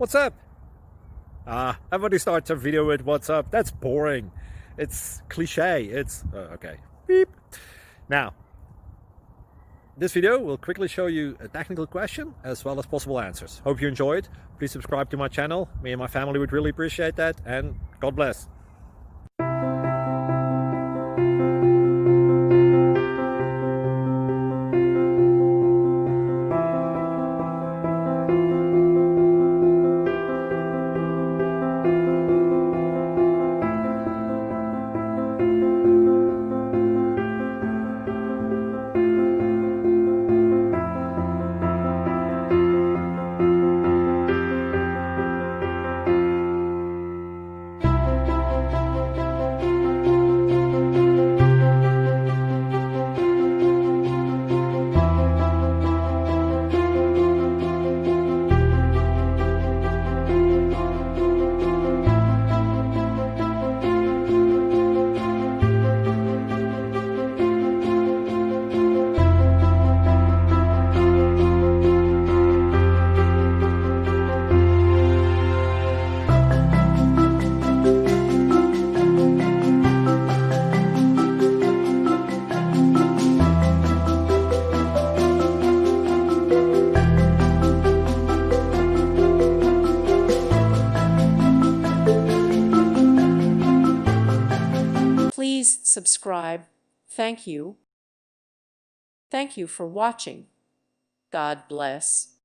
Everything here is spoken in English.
What's up? Everybody starts a video with what's up. That's boring. It's cliche. It's okay. Beep. Now, this video will quickly show you a technical question as well as possible answers. Hope you enjoyed. Please subscribe to my channel. Me and my family would really appreciate that, and God bless. Please subscribe. Thank you. Thank you for watching. God bless.